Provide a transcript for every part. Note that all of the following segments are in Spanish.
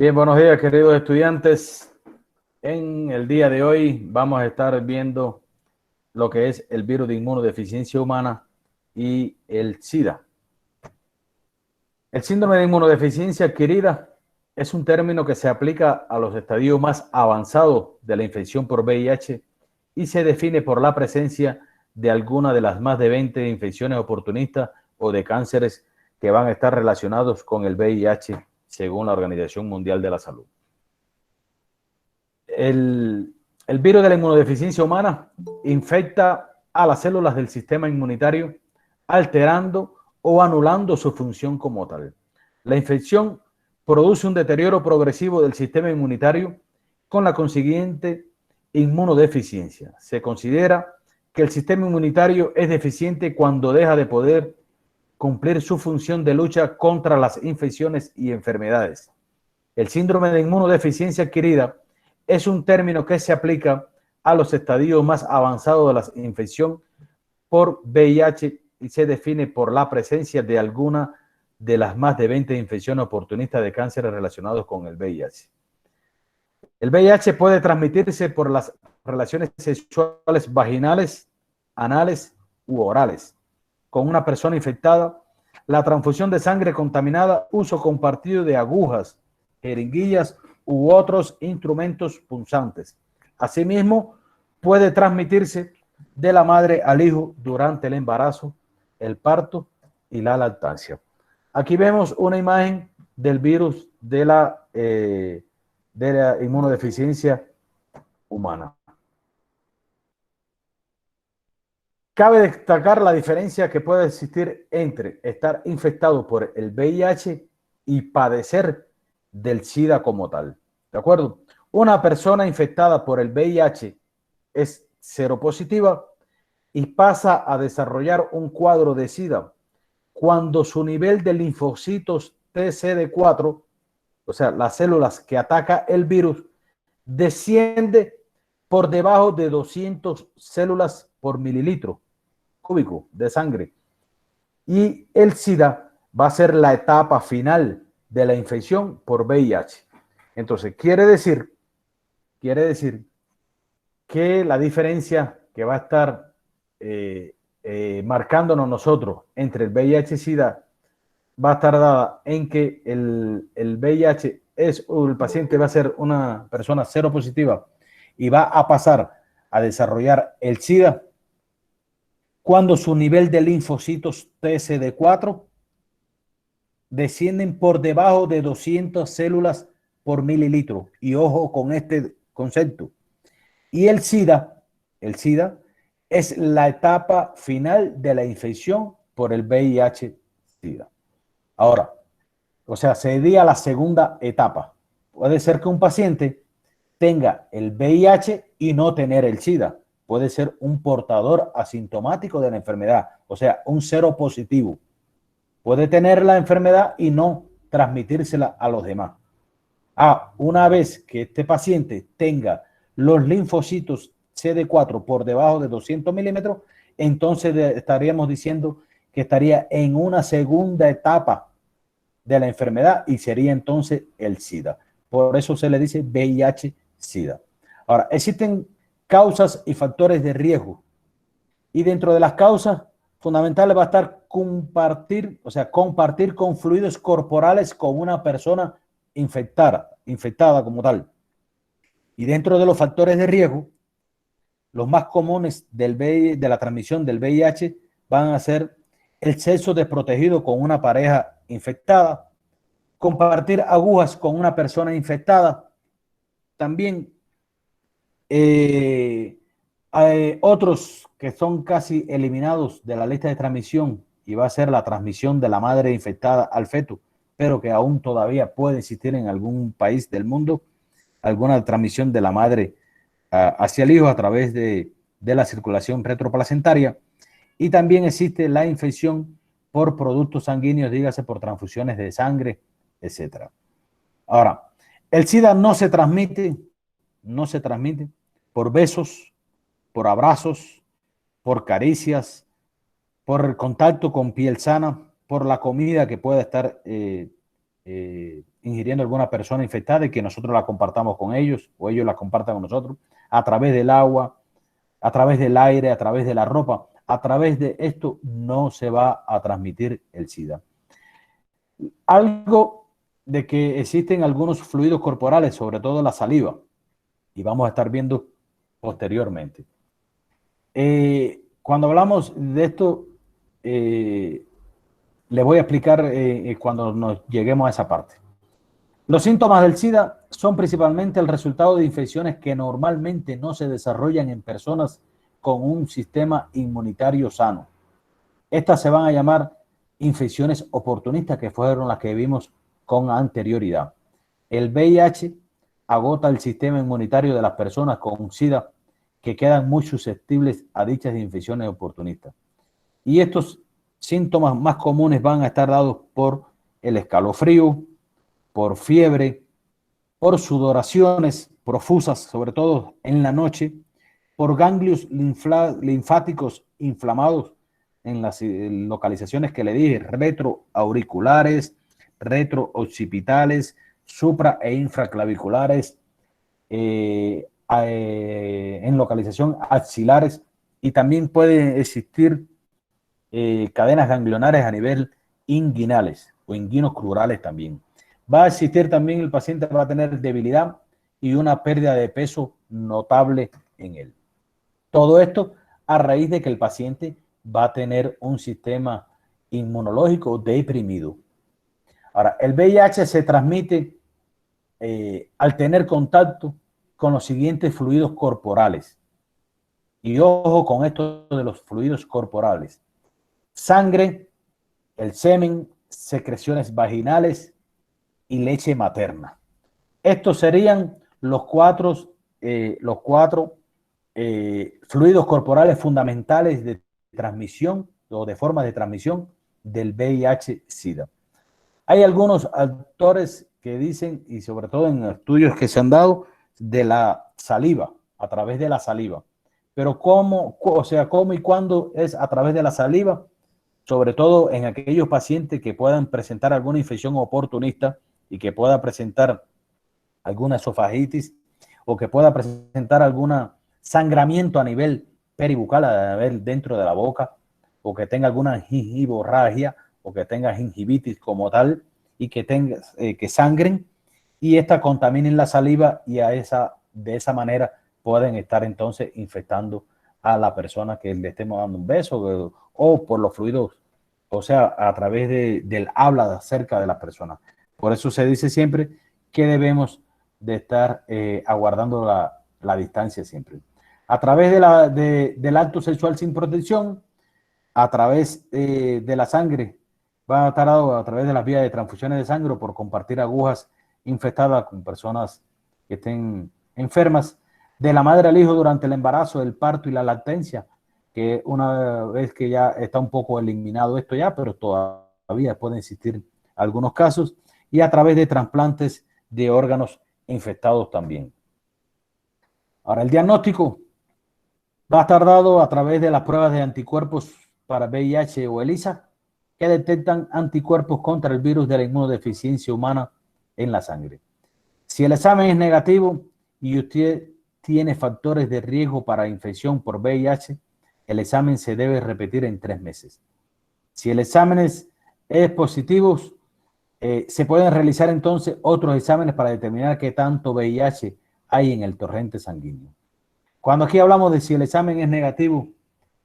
Bien, buenos días, queridos estudiantes. En el día de hoy vamos a estar viendo lo que es el virus de inmunodeficiencia humana y el SIDA. El síndrome de inmunodeficiencia adquirida es un término que se aplica a los estadios más avanzados de la infección por VIH y se define por la presencia de alguna de las más de 20 infecciones oportunistas o de cánceres que van a estar relacionados con el VIH, según la Organización Mundial de la Salud. El virus de la inmunodeficiencia humana infecta a las células del sistema inmunitario, alterando o anulando su función como tal. La infección produce un deterioro progresivo del sistema inmunitario con la consiguiente inmunodeficiencia. Se considera que el sistema inmunitario es deficiente cuando deja de poder cumplir su función de lucha contra las infecciones y enfermedades. El síndrome de inmunodeficiencia adquirida es un término que se aplica a los estadios más avanzados de la infección por VIH y se define por la presencia de alguna de las más de 20 infecciones oportunistas de cánceres relacionados con el VIH. El VIH puede transmitirse por las relaciones sexuales vaginales, anales u orales con una persona infectada, la transfusión de sangre contaminada, uso compartido de agujas, jeringuillas u otros instrumentos punzantes. Asimismo, puede transmitirse de la madre al hijo durante el embarazo, el parto y la lactancia. Aquí vemos una imagen del virus de la inmunodeficiencia humana. Cabe destacar la diferencia que puede existir entre estar infectado por el VIH y padecer del SIDA como tal. ¿De acuerdo? Una persona infectada por el VIH es seropositiva y pasa a desarrollar un cuadro de SIDA cuando su nivel de linfocitos TCD4, o sea, las células que ataca el virus, desciende por debajo de 200 células por mililitro cúbico de sangre. Y el SIDA va a ser la etapa final de la infección por VIH. Entonces, quiere decir que la diferencia que va a estar marcándonos nosotros entre el VIH y SIDA va a estar dada en que el VIH el paciente va a ser una persona seropositiva y va a pasar a desarrollar el SIDA cuando su nivel de linfocitos TCD4 descienden por debajo de 200 células por mililitro. Y ojo con este concepto. Y el SIDA es la etapa final de la infección por el VIH-SIDA. Ahora, o sea, sería la segunda etapa. Puede ser que un paciente tenga el VIH y no tener el SIDA. Puede ser un portador asintomático de la enfermedad, o sea, un seropositivo. Puede tener la enfermedad y no transmitírsela a los demás. Una vez que este paciente tenga los linfocitos CD4 por debajo de 200 milímetros, entonces estaríamos diciendo que estaría en una segunda etapa de la enfermedad y sería entonces el SIDA. Por eso se le dice VIH-SIDA. Ahora, existen causas y factores de riesgo. Y dentro de las causas fundamentales va a estar compartir con fluidos corporales con una persona infectada como tal. Y dentro de los factores de riesgo, los más comunes de la transmisión del VIH van a ser el sexo desprotegido con una pareja infectada, compartir agujas con una persona infectada, también otros que son casi eliminados de la lista de transmisión y va a ser la transmisión de la madre infectada al feto, pero que aún todavía puede existir en algún país del mundo, alguna transmisión de la madre hacia el hijo a través de la circulación retroplacentaria. Y también existe la infección por productos sanguíneos, dígase por transfusiones de sangre, etcétera. Ahora, el SIDA no se transmite por besos, por abrazos, por caricias, por el contacto con piel sana, por la comida que pueda estar ingiriendo alguna persona infectada y que nosotros la compartamos con ellos o ellos la compartan con nosotros a través del agua, a través del aire, a través de la ropa. A través de esto no se va a transmitir el SIDA. Algo de que existen algunos fluidos corporales, sobre todo la saliva, y vamos a estar viendo posteriormente. Cuando hablamos de esto, les voy a explicar cuando nos lleguemos a esa parte. Los síntomas del SIDA son principalmente el resultado de infecciones que normalmente no se desarrollan en personas con un sistema inmunitario sano. Estas se van a llamar infecciones oportunistas, que fueron las que vimos con anterioridad. El VIH agota el sistema inmunitario de las personas con SIDA que quedan muy susceptibles a dichas infecciones oportunistas. Y estos síntomas más comunes van a estar dados por el escalofrío, por fiebre, por sudoraciones profusas, sobre todo en la noche, por ganglios linfáticos inflamados en las localizaciones que le dije, retroauriculares, retrooccipitales, supra e infraclaviculares, en localización axilares, y también puede existir cadenas ganglionares a nivel inguinales o inguinos crurales también. Va a existir también, el paciente va a tener debilidad y una pérdida de peso notable en él. Todo esto a raíz de que el paciente va a tener un sistema inmunológico deprimido. Ahora, el VIH se transmite al tener contacto con los siguientes fluidos corporales. Y ojo con esto de los fluidos corporales: sangre, el semen, secreciones vaginales y leche materna. Estos serían los cuatro fluidos corporales fundamentales de transmisión o de forma de transmisión del VIH-Sida. Hay algunos autores que dicen, y sobre todo en estudios que se han dado, de la saliva, a través de la saliva. Pero cómo y cuándo es a través de la saliva, sobre todo en aquellos pacientes que puedan presentar alguna infección oportunista y que pueda presentar alguna esofagitis o que pueda presentar algún sangramiento a nivel peribucal, a nivel dentro de la boca, o que tenga alguna gingivorragia o que tenga gingivitis como tal, y que tenga que sangren y esta contaminen la saliva, y de esa manera pueden estar entonces infectando a la persona que le estemos dando un beso, o por los fluidos, o sea, a través del habla cerca de la persona. Por eso se dice siempre que debemos de estar aguardando la distancia siempre. A través del acto sexual sin protección, a través de la sangre, va a estar dado a través de las vías de transfusiones de sangre, por compartir agujas infectadas con personas que estén enfermas, de la madre al hijo durante el embarazo, el parto y la lactancia, que una vez que ya está un poco eliminado esto ya, pero todavía pueden existir algunos casos, y a través de trasplantes de órganos infectados también. Ahora, el diagnóstico va a estar dado a través de las pruebas de anticuerpos para VIH o ELISA, que detectan anticuerpos contra el virus de la inmunodeficiencia humana en la sangre. Si el examen es negativo y usted tiene factores de riesgo para infección por VIH, el examen se debe repetir en 3 meses. Si el examen es positivo, se pueden realizar entonces otros exámenes para determinar qué tanto VIH hay en el torrente sanguíneo. Cuando aquí hablamos de si el examen es negativo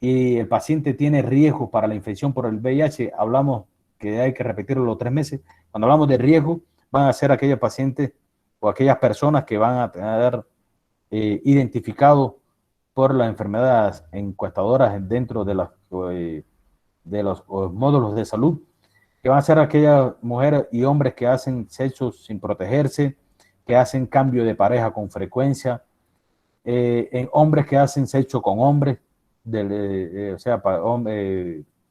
y el paciente tiene riesgo para la infección por el VIH, hablamos que hay que repetirlo los 3 meses. Cuando hablamos de riesgo, van a ser aquellos pacientes o aquellas personas que van a tener identificado por las enfermedades encuestadoras dentro de los módulos de salud, que van a ser aquellas mujeres y hombres que hacen sexo sin protegerse, que hacen cambio de pareja con frecuencia, en hombres que hacen sexo con hombres, o sea,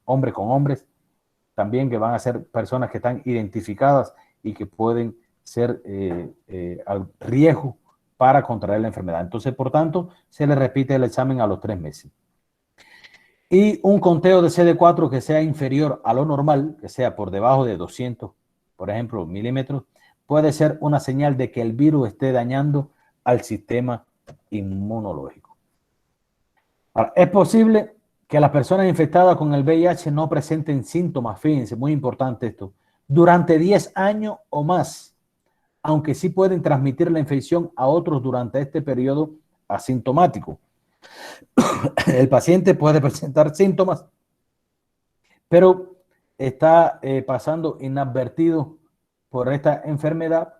hombres con hombres, también, que van a ser personas que están identificadas y que pueden ser al riesgo para contraer la enfermedad. Entonces, por tanto, se le repite el examen a los 3 meses. Y un conteo de CD4 que sea inferior a lo normal, que sea por debajo de 200 por ejemplo, milímetros, puede ser una señal de que el virus esté dañando al sistema inmunológico. Ahora, es posible que las personas infectadas con el VIH no presenten síntomas, fíjense, muy importante esto, durante 10 años o más, aunque sí pueden transmitir la infección a otros durante este periodo asintomático. El paciente puede presentar síntomas, pero está pasando inadvertido por esta enfermedad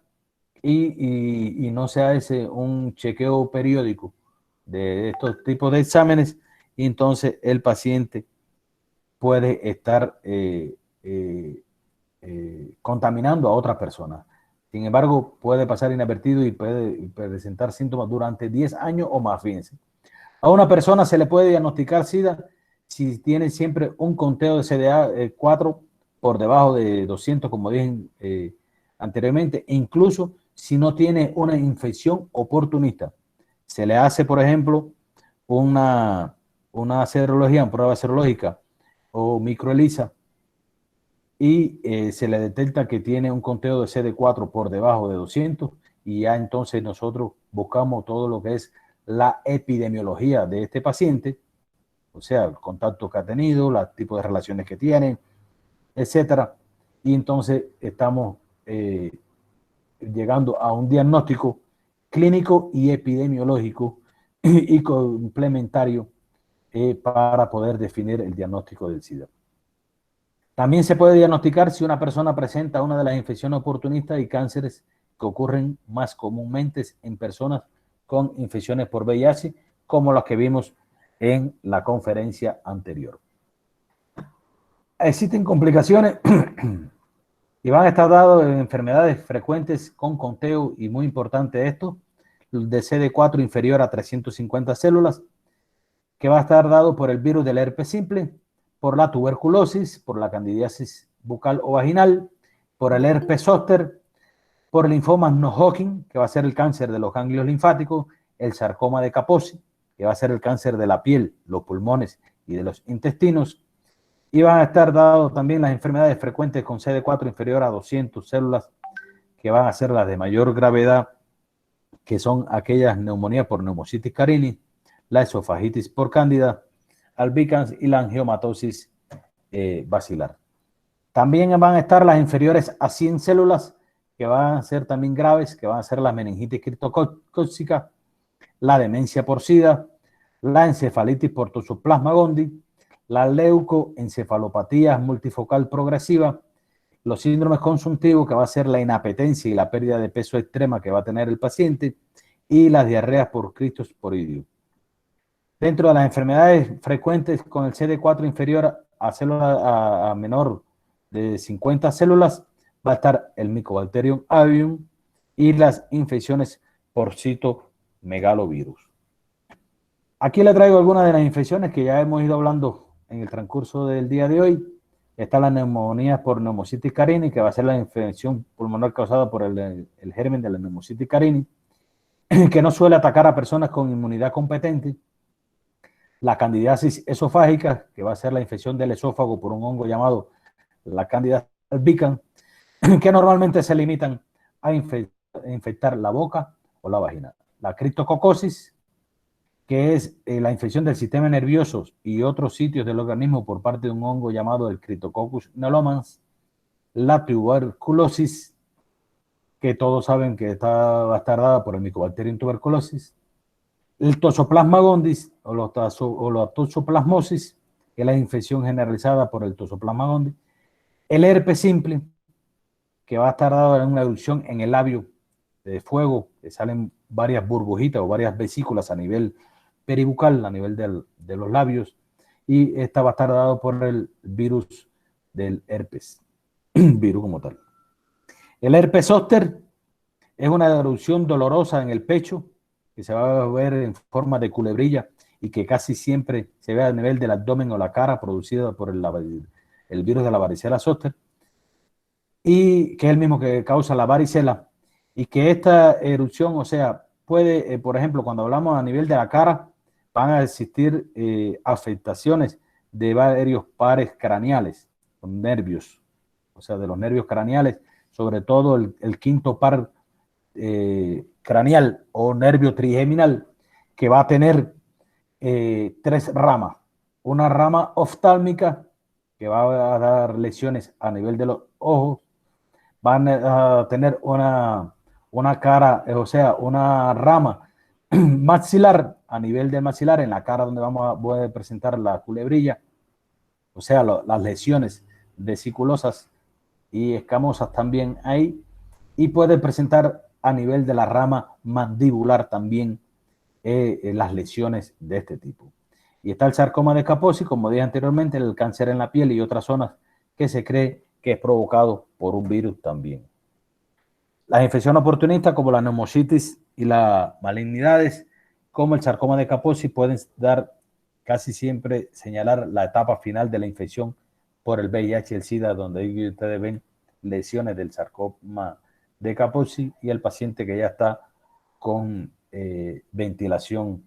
y no se hace un chequeo periódico de estos tipos de exámenes, y entonces el paciente puede estar contaminando a otras personas. Sin embargo, puede pasar inadvertido y puede presentar síntomas durante 10 años o más, fíjense. A una persona se le puede diagnosticar SIDA si tiene siempre un conteo de CD4 por debajo de 200, como dije anteriormente, e incluso si no tiene una infección oportunista. Se le hace, por ejemplo, una serología, una prueba serológica o microELISA, y se le detecta que tiene un conteo de CD4 por debajo de 200, y ya entonces nosotros buscamos todo lo que es la epidemiología de este paciente, o sea, el contacto que ha tenido, los tipos de relaciones que tiene, etcétera, y entonces estamos llegando a un diagnóstico clínico y epidemiológico y complementario para poder definir el diagnóstico del SIDA. También se puede diagnosticar si una persona presenta una de las infecciones oportunistas y cánceres que ocurren más comúnmente en personas con infecciones por VIH, como las que vimos en la conferencia anterior. Existen complicaciones y van a estar dados en enfermedades frecuentes con conteo, y muy importante esto, de CD4 inferior a 350 células, que va a estar dado por el virus del herpes simple, por la tuberculosis, por la candidiasis bucal o vaginal, por el herpes zóster, por el linfoma no-Hodgkin, que va a ser el cáncer de los ganglios linfáticos, el sarcoma de Kaposi, que va a ser el cáncer de la piel, los pulmones y de los intestinos, y van a estar dados también las enfermedades frecuentes con CD4 inferior a 200 células, que van a ser las de mayor gravedad, que son aquellas neumonías por Pneumocystis carini, la esofagitis por cándida albicans y la angiomatosis basilar. También van a estar las inferiores a 100 células, que van a ser también graves, que van a ser la meningitis criptocóxica, la demencia por SIDA, la encefalitis por Toxoplasma gondii, la leucoencefalopatía multifocal progresiva, los síndromes consuntivos, que va a ser la inapetencia y la pérdida de peso extrema que va a tener el paciente, y las diarreas por cristosporidio. Dentro de las enfermedades frecuentes con el CD4 inferior a célula a menor de 50 células, va a estar el Mycobacterium avium y las infecciones por citomegalovirus. Aquí le traigo algunas de las infecciones que ya hemos ido hablando en el transcurso del día de hoy. Está la neumonía por Pneumocystis carini, que va a ser la infección pulmonar causada por el germen de la Pneumocystis carini, que no suele atacar a personas con inmunidad competente. La candidiasis esofágica, que va a ser la infección del esófago por un hongo llamado la Candida albicans, que normalmente se limitan a infectar la boca o la vagina. La criptococosis, que es la infección del sistema nervioso y otros sitios del organismo por parte de un hongo llamado el Cryptococcus neolomans. La tuberculosis, que todos saben que va a estar dada por el Mycobacterium tuberculosis. El Toxoplasma gondii o la toxoplasmosis, que es la infección generalizada por el Toxoplasma gondii. El herpes simple, que va a estar dado en una erupción en el labio de fuego, que salen varias burbujitas o varias vesículas a nivel peribucal, a nivel de los labios, y esta va a estar dado por el virus del herpes, virus como tal. El herpes zóster es una erupción dolorosa en el pecho, que se va a ver en forma de culebrilla y que casi siempre se ve a nivel del abdomen o la cara, producida por el virus de la varicela zóster, y que es el mismo que causa la varicela, y que esta erupción, o sea, puede, por ejemplo, cuando hablamos a nivel de la cara, van a existir afectaciones de varios pares craneales, con nervios, o sea, de los nervios craneales, sobre todo el quinto par craneal o nervio trigeminal, que va a tener 3 ramas. Una rama oftálmica, que va a dar lesiones a nivel de los ojos. Van a tener una cara, o sea, una rama maxilar a nivel del maxilar, en la cara donde voy a presentar la culebrilla, o sea, las lesiones vesiculosas y escamosas también ahí, y puede presentar a nivel de la rama mandibular también las lesiones de este tipo. Y está el sarcoma de Kaposi, como dije anteriormente, el cáncer en la piel y otras zonas que se cree que es provocado por un virus también. Las infecciones oportunistas como la neumocitis y las malignidades como el sarcoma de Kaposi pueden dar casi siempre señalar la etapa final de la infección por el VIH y el SIDA, donde ustedes ven lesiones del sarcoma de Kaposi y el paciente que ya está con ventilación,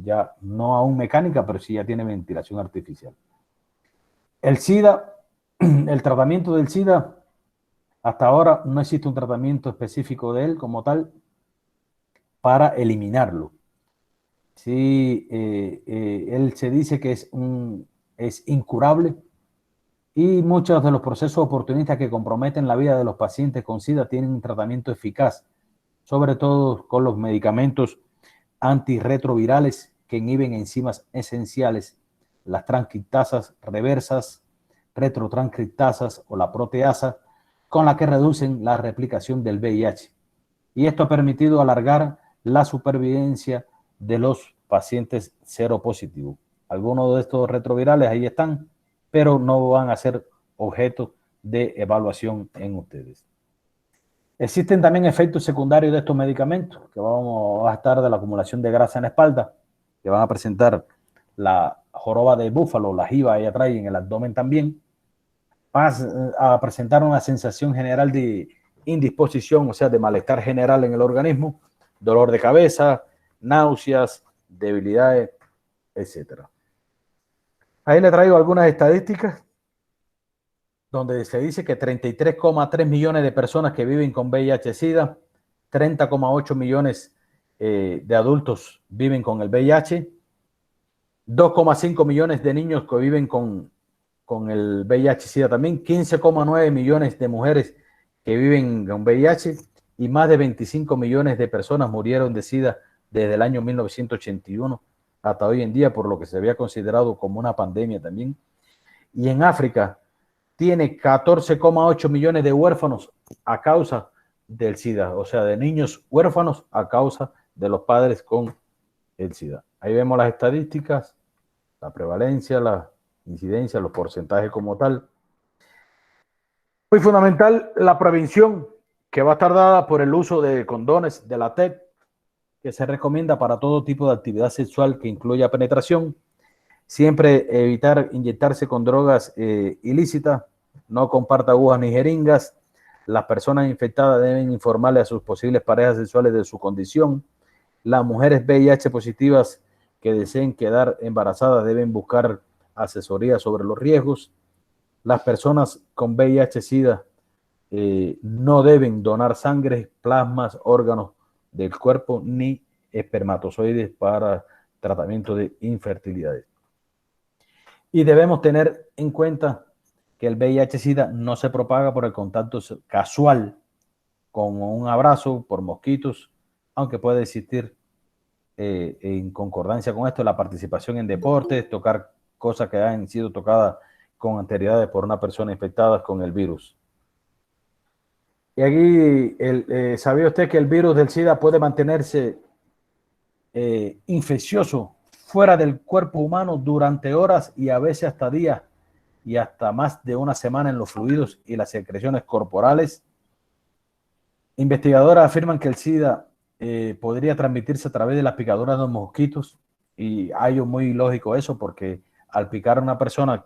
ya no aún mecánica, pero sí ya tiene ventilación artificial. El SIDA, el tratamiento del SIDA, hasta ahora no existe un tratamiento específico de él como tal para eliminarlo. Sí, él se dice que es incurable y muchos de los procesos oportunistas que comprometen la vida de los pacientes con SIDA tienen un tratamiento eficaz, sobre todo con los medicamentos antirretrovirales que inhiben enzimas esenciales, las transcriptasas reversas, retrotranscriptasas o la proteasa, con la que reducen la replicación del VIH. Y esto ha permitido alargar la supervivencia de los pacientes seropositivos. Algunos de estos retrovirales ahí están, pero no van a ser objeto de evaluación en ustedes. Existen también efectos secundarios de estos medicamentos, que vamos a estar de la acumulación de grasa en la espalda, que van a presentar la joroba de búfalo, la jiba ahí atrás y en el abdomen también. Van a presentar una sensación general de indisposición, o sea, de malestar general en el organismo, dolor de cabeza, náuseas, debilidades, etc. Ahí le traigo algunas estadísticas donde se dice que 33,3 millones de personas que viven con VIH-Sida, 30,8 millones de adultos viven con el VIH, 2,5 millones de niños que viven con el VIH-Sida también, 15,9 millones de mujeres que viven con VIH y más de 25 millones de personas murieron de SIDA desde el año 1981 hasta hoy en día, por lo que se había considerado como una pandemia también. Y en África tiene 14,8 millones de huérfanos a causa del SIDA, o sea, de niños huérfanos a causa de los padres con el SIDA. Ahí vemos las estadísticas, la prevalencia, la incidencia, los porcentajes como tal. Muy fundamental la prevención, que va a estar dada por el uso de condones de la TED, que se recomienda para todo tipo de actividad sexual que incluya penetración. Siempre evitar inyectarse con drogas ilícitas, no comparta agujas ni jeringas. Las personas infectadas deben informarle a sus posibles parejas sexuales de su condición. Las mujeres VIH positivas que deseen quedar embarazadas deben buscar asesoría sobre los riesgos. Las personas con VIH-Sida no deben donar sangre, plasmas, órganos del cuerpo ni espermatozoides para tratamiento de infertilidad. Y debemos tener en cuenta que el VIH-Sida no se propaga por el contacto casual, como un abrazo, por mosquitos, aunque puede existir en concordancia con esto la participación en deportes, tocar cosas que han sido tocadas con anterioridades por una persona infectada con el virus. Y aquí, ¿sabía usted que el virus del SIDA puede mantenerse infeccioso fuera del cuerpo humano durante horas y a veces hasta días y hasta más de una semana en los fluidos y las secreciones corporales? Investigadores afirman que el SIDA podría transmitirse a través de las picaduras de los mosquitos, y hay muy lógico eso, porque al picar a una persona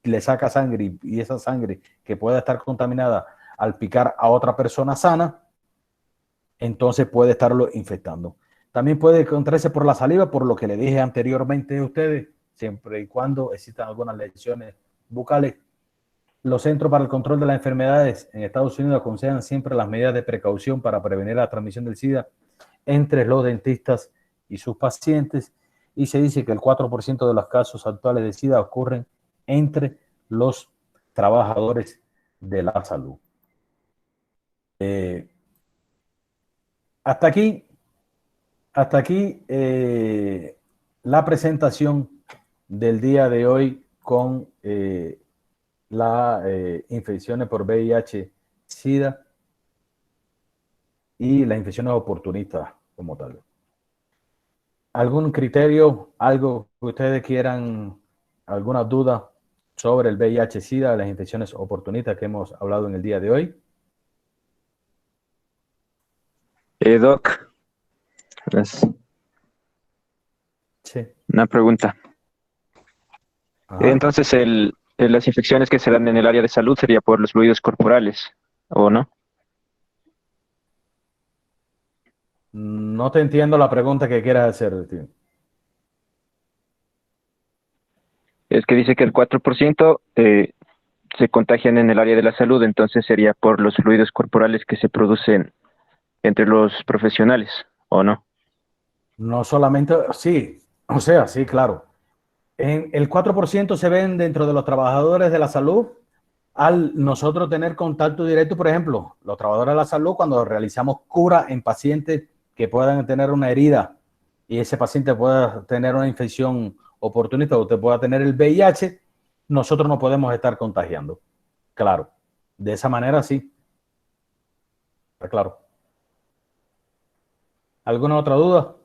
le saca sangre y esa sangre que puede estar contaminada al picar a otra persona sana, entonces puede estarlo infectando. También puede contraerse por la saliva, por lo que le dije anteriormente a ustedes, siempre y cuando existan algunas lesiones bucales Los Centros para el Control de las Enfermedades en Estados Unidos aconsejan siempre las medidas de precaución para prevenir la transmisión del SIDA entre los dentistas y sus pacientes, y se dice que el 4% de los casos actuales de SIDA ocurren entre los trabajadores de la salud. Hasta aquí la presentación del día de hoy con las infecciones por VIH, SIDA y las infecciones oportunistas como tal. ¿Algún criterio, algo que ustedes quieran, alguna duda sobre el VIH, SIDA, las infecciones oportunistas que hemos hablado en el día de hoy? Doc, Sí. una pregunta. Ajá. Entonces, las infecciones que se dan en el área de salud sería por los fluidos corporales, ¿o no? No te entiendo la pregunta que quieras hacer, tío. Es que dice que el 4% se contagian en el área de la salud, entonces sería por los fluidos corporales que se producen entre los profesionales, ¿o no? No solamente, sí, o sea, sí, claro. El 4% se ven dentro de los trabajadores de la salud al nosotros tener contacto directo, por ejemplo, los trabajadores de la salud, cuando realizamos cura en pacientes que puedan tener una herida y ese paciente pueda tener una infección oportunista o usted pueda tener el VIH, nosotros no podemos estar contagiando. Claro, de esa manera sí. Está claro. ¿Alguna otra duda?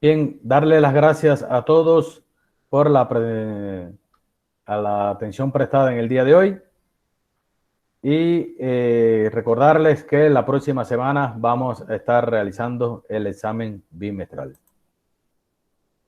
Bien, darle las gracias a todos por a la atención prestada en el día de hoy y recordarles que la próxima semana vamos a estar realizando el examen bimestral.